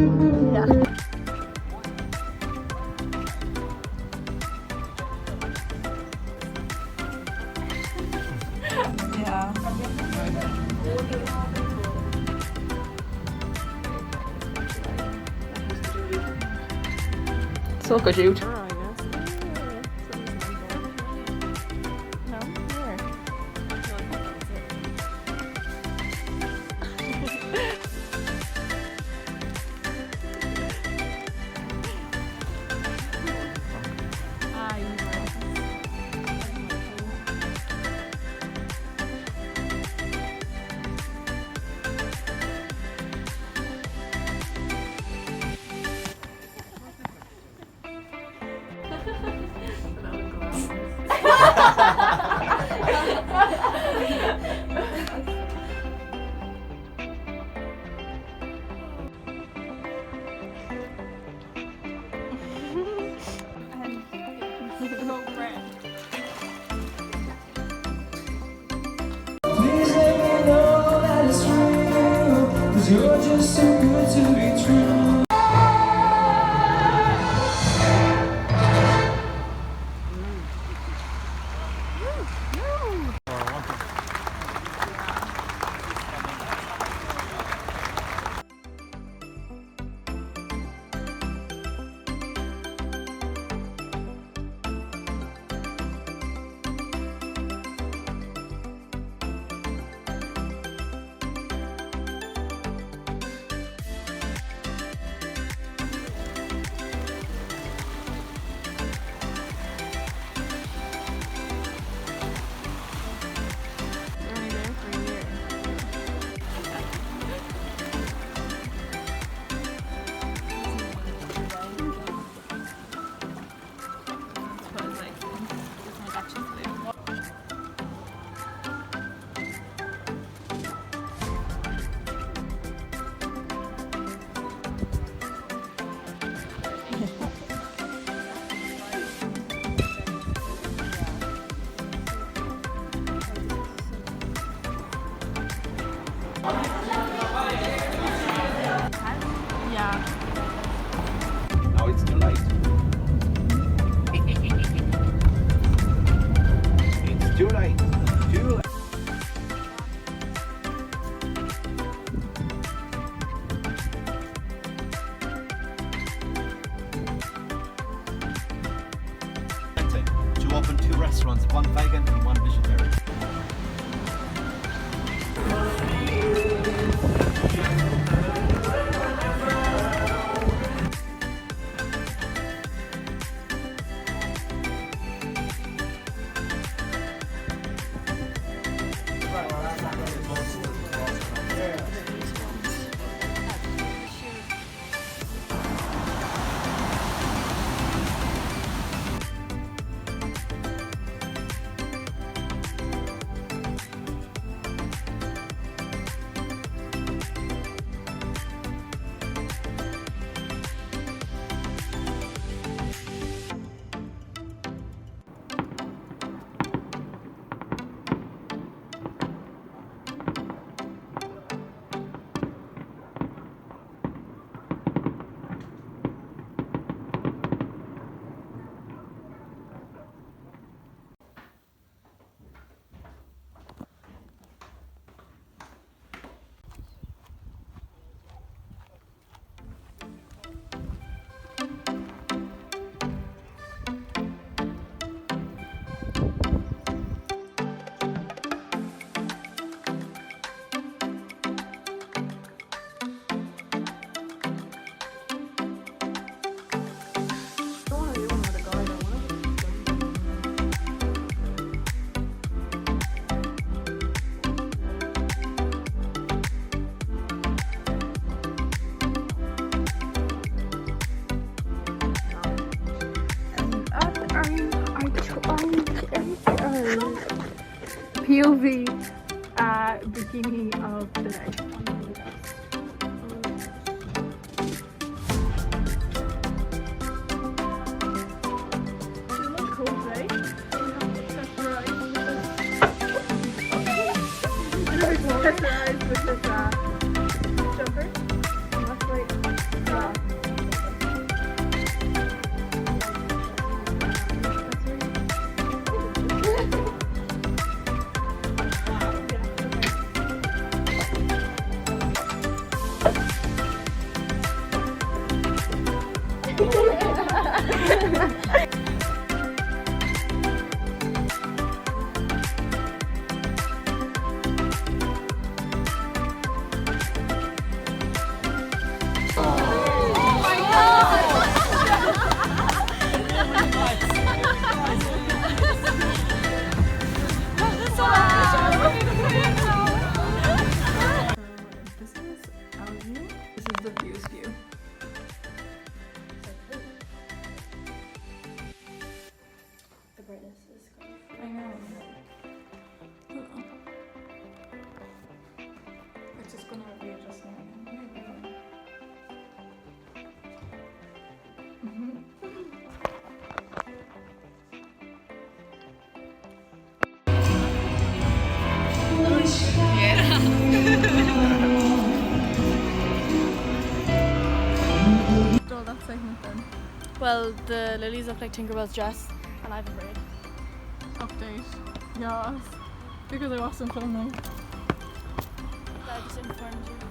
Yeah. Yeah. Sulka jute. You're just so good to be true. Now it's too late. It's too late. Too late. To open 2 restaurants, one vegan and one vegetarian. POV bikini of the day. You look cool today. You have accessorized with this jumper. That's like This is our view. This is the view's view. The brightness is kind of... I know. It's just gonna readjust now. Draw that segment then. Well, the lilies look like Tinkerbell's dress, and I have a braid. Update. Yes. Because I wasn't filming. I just informed you.